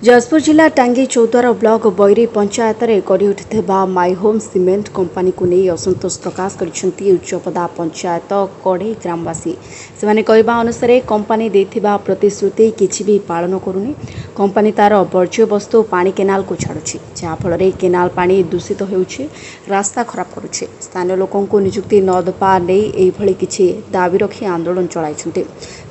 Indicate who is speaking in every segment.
Speaker 1: जाजपुर जिला टांगी चौद्वार ब्लॉक बैरी पंचायत में गढ़ी उठिथिबा माई होम सीमेंट कंपनी को नहीं असंतोष प्रकाश करिसेंती उच्चपदा पंचायत कड़े ग्रामवासी सेमाने कहवा अनुसार कंपनी देथिबा प्रतिश्रुति किछि भी पालन करुनी। कंपनी तार वर्ज्य वस्तु पानी केनाल को छाड़ुछि जहाँफल केनाल पानी दूषित होउछि, रास्ता खराब करुछि। स्थानीय लोकों को नियुक्ति न देबा नै एभଳି किछि दाबी रखी आंदोलन चलाइछन्ते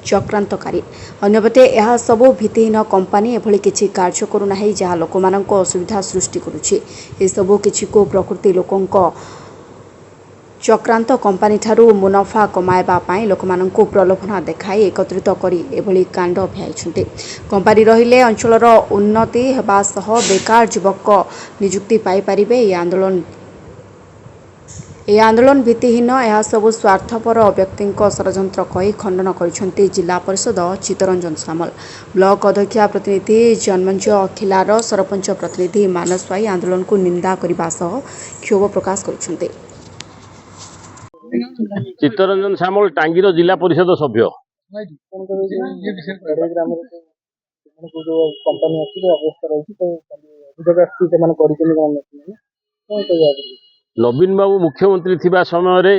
Speaker 1: चक्रांतकारी। अन्यपटे यह सबु भित्तिहीन कंपनी एभଳି किछि कार्य करुना जहाँ लोक असुविधा सृष्टि करुछि। ए सबु किछि को प्रकृति लोकंक चक्रांत कंपनी ठारू मुनाफा कमाइबा पाई लोकमानंकु प्रलोभन देखाई एकत्रित करी एभଳି कांड भ्याइछन्ते। कंपनी रहिले अंचलर उन्नति हेबा सह बेकार युवक नियुक्ति पाई पारिबे। ए आंदोलन भित्तिहीन यह सबु स्वार्थपर व्यक्ति षड्यंत्र कही खंडन कर जिला परिषद चित्तरंजन सामल, ब्लॉक अध्यक्षा प्रतिनिधि जन्मंज अखिलार, सरपंच प्रतिनिधि मानस पाई आंदोलन को निंदा करने सह क्षोभ प्रकाश कर।
Speaker 2: चित्तरंजन सामल टांगीर जिला परिषद सभ्य। नवीन बाबू मुख्यमंत्री थिबा समय रे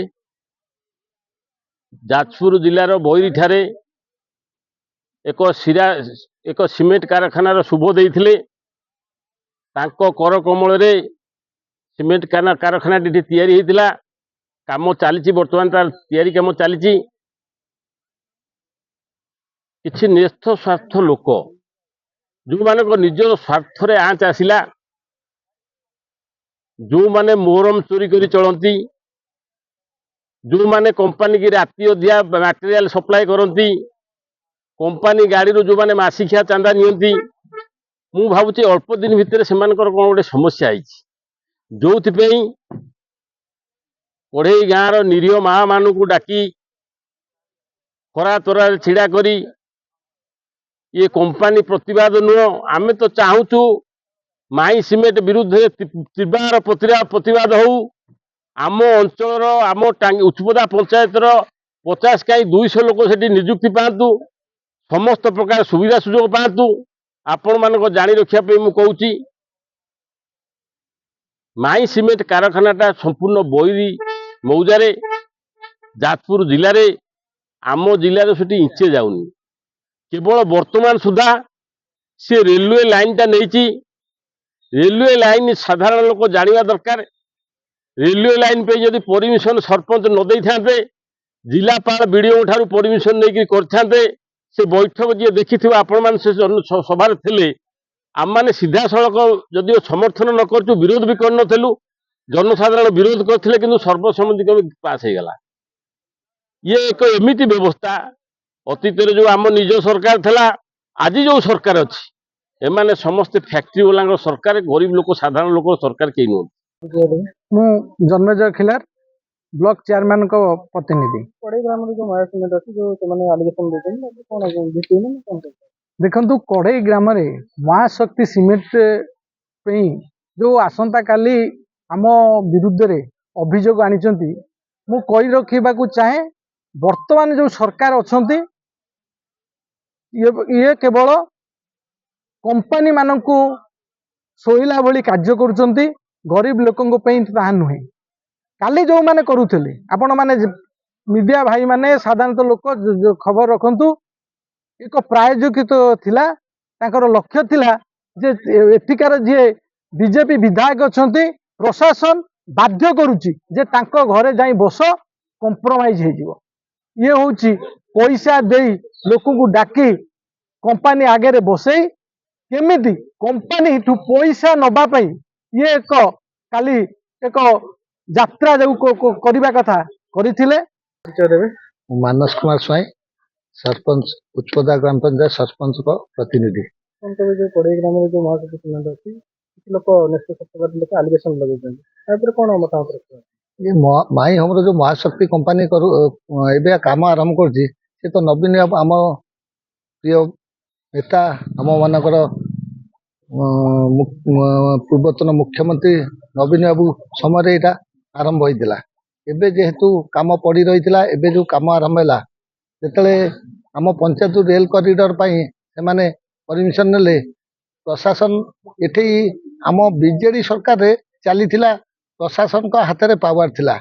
Speaker 2: जाजपुर जिलार बैरी ठारे एक सीमेंट कारखानार शुभ देइथिले। तांको कर कमल रे सीमेंट कारखाना तैयारी होइतिला। काम चली बर्तमान तार तैयारी काम चली। किछि न्यस्त स्वार्थ लोक जो मानक निजर स्वार्थ रे आँच आसिला, जो माने मोहरम चोरी करी चलती, जो माने कंपनी की राति दिया मटेरियल सप्लाई करती, कंपनी गाड़ी जो माने मासिकिया चांदा नियंती, मु भावुची अल्प दिन भितर सेमानकर कोन गोटे समस्या आइछि जो पढ़े गाँव निरीह माँ मान को डाकी खरा तोरा छिड़ा करी ये कंपनी प्रतिवाद नुह। आमे तो चाहूचु माई सीमेंट विरुद्ध तीव्र प्रतिवाद हो। आम अंचल आम उच्चपदा पंचायत 50 कहीं 200 लोक से नियुक्ति पातु, समस्त प्रकार सुविधा सुजोग पातु। आपण मान जानी रखापी मु कहूँ माई सीमेंट कारखानाटा संपूर्ण बैरी मौजारे जाजपुर जिले में आम जिले से इंचे जाऊनी। केवल वर्तमान सुधा सी रेलवे लाइन टा नहीं। रेलवे लाइन साधारण लोक जानिबा दरकार। रेलवे लाइन पे जदि परमिशन सरपंच न दे थांते, जिलापाल बीडीओ ठारू परमिशन नहीं करते, से बैठक जी देखि आपण मान से सभा थे आम मैंने सीधा सड़क जदिव समर्थन न कर विरोध भी करूँ, जनसाधारण विरोध करते कि सर्वसम्मति पास हो गला। ये एक एमिति व्यवस्था अतीत जो आम निज सरकार थला, आज जो सरकार अच्छी एमाने समस्ते फैक्ट्री वाला सरकार, गरीब लोक साधारण लोक सरकार कहीं नुह।
Speaker 3: मु जन्मेज खिलार ब्लॉक चेयरमैन को प्रतिनिधि। देखु कड़ई ग्राम महाशक्ति सीमेंट जो आसंता काली आम विरुद्ध रे अभियोग आनी मु कही रखा चाहे। वर्तमान जो सरकार अच्छा ये केवल कंपनी मानकु सोइला भली कार्य करुचंती, गरीब लोकों ताहा नुहे। काली जो माने करुथले आपण माने मीडिया भाई माने साधारणतः लोक खबर रखंतु, एक प्रायोजित थिला, तांकर लक्ष्य थिला जे एथिकार जे बीजेपी विधायक अछंती प्रशासन बाध्य करुची जे तांको घरे जाई बस कंप्रोमाइज हे जिवो। ये होची पैसा देई लोकଙ୍କୁ डाकी कंपनी आगे रे बसई केमिति कंपनी ठू पैसा नबा पई ये एक काली एक यात्रा जो करबा कथा करिथिले।
Speaker 4: मानस कुमार स्वाई, सरपंच उच्चपदा ग्राम पंचायत सरपंच को प्रतिनिधि।
Speaker 3: जो कड़ई ग्राम जो महाशक्ति सीमेंट अच्छी लोक नेक्स्ट आलिगेशन लगे कौन मतामत रखते?
Speaker 4: ये माई होम जो महाशक्ति कंपनी एवं काम आरंभ कर तो नवीन आम प्रिय नेता आम मानकर पूर्वतन मुख्यमंत्री नवीन बाबू समय यहाँ आरंभ होता। एबे जेहेतु काम पड़ी रही एबे जो काम आरंभ है जो आम पंचायत रेल कॉरिडोर से परमिशन नेले ପ୍ରଶାସନ ଏଠି ଆମ ବିଜେଡି ସରକାରରେ ଚାଲିଥିଲା, ପ୍ରଶାସନଙ୍କ ହାତରେ ପାୱାର ଥିଲା,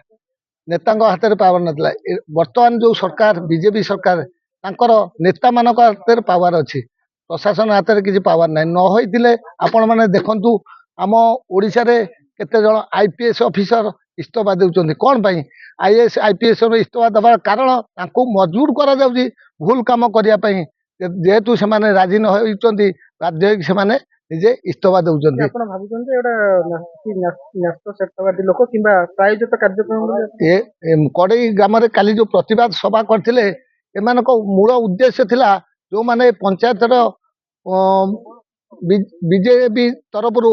Speaker 4: ନେତାଙ୍କ ହାତରେ ପାୱାର ନଥିଲା। ବର୍ତ୍ତମାନ ଯୋଉ ସରକାର ବିଜେପି ସରକାର ତାଙ୍କର ନେତାମାନଙ୍କ ହାତରେ ପାୱାର ଅଛି, ପ୍ରଶାସନ ହାତରେ କିଛି ପାୱାର ନାହିଁ। ନ ହୋଇଥିଲେ ଆପଣମାନେ ଦେଖନ୍ତୁ ଆମ ଓଡ଼ିଶାରେ କେତେ ଜଣ IPS ଅଫିସର ଇସ୍ତଫା ଦେଉଛନ୍ତି। କ'ଣ ପାଇଁ? IAS IPS ଇସ୍ତଫା ଦେବାର କାରଣ ତାଙ୍କୁ ମଜବୁର କରାଯାଉଛି ଭୁଲ କାମ କରିବା ପାଇଁ। ଯେହେତୁ ସେମାନେ ରାଜି ନ ହୋଇଛନ୍ତି ବାଧ୍ୟ ହେଇକି ସେମାନେ ନିଜେ ଇସ୍ତଫା ଦେଉଛନ୍ତି।
Speaker 3: ଆପଣ ଭାବୁଛନ୍ତି ଏଇଟା ନ୍ୟସ୍ତ ସ୍ୱାର୍ଥବାଦୀ ଲୋକ କିମ୍ବା ପ୍ରାୟୋଜିତ କାର୍ଯ୍ୟକ୍ରମ?
Speaker 4: କଡ଼େଇ ଗ୍ରାମରେ କାଲି ଯୋଉ ପ୍ରତିବାଦ ସଭା କରିଥିଲେ, ଏମାନଙ୍କ ମୂଳ ଉଦ୍ଦେଶ୍ୟ ଥିଲା ଯୋଉମାନେ ପଞ୍ଚାୟତର ବିଜେପି ତରଫରୁ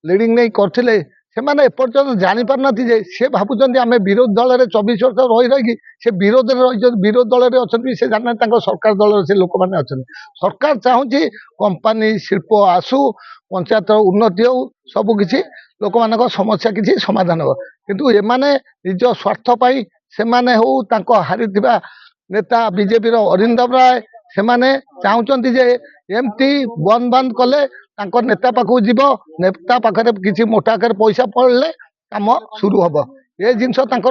Speaker 4: লিডিଂ ନେଇ କରିଥିଲେ, ସେମାନେ ଏପର୍ଯ୍ୟନ୍ତ ଜାଣିପାରୁନାହାନ୍ତି ଯେ ସେ ଭାବୁଛନ୍ତି ଆମେ ବିରୋଧୀ ଦଳରେ 24 ବର୍ଷ ରହିକି ସେ ବିରୋଧରେ ରହିଛନ୍ତି, ବିରୋଧୀ ଦଳରେ ଅଛନ୍ତି। ସେ ଜାଣିନାହାନ୍ତି ତାଙ୍କ ସରକାର ଦଳରେ ସେ ଲୋକମାନେ ଅଛନ୍ତି। ସରକାର ଚାହୁଁଛି କମ୍ପାନୀ ଶିଳ୍ପ ଆସୁ, ପଞ୍ଚାୟତର ଉନ୍ନତି ହଉ, ସବୁ କିଛି ଲୋକମାନଙ୍କ ସମସ୍ୟା କିଛି ସମାଧାନ ହବ। କିନ୍ତୁ ଏମାନେ ନିଜ ସ୍ୱାର୍ଥ ପାଇଁ ସେମାନେ ହଉ ତାଙ୍କ ହାରିଥିବା ନେତା ବିଜେପିର ଅରିନ୍ଦମ ରାୟ ସେମାନେ ଚାହୁଁଛନ୍ତି ଯେ ଏମିତି ବନ୍ଦ କଲେ ତାଙ୍କ ନେତା ପାଖକୁ ଯିବ, ନେତା ପାଖରେ କିଛି ମୋଟା ଆକାରରେ ପଇସା ପଡ଼ିଲେ କାମ ଶୁରୁ ହବ। ଏ ଜିନିଷ ତାଙ୍କର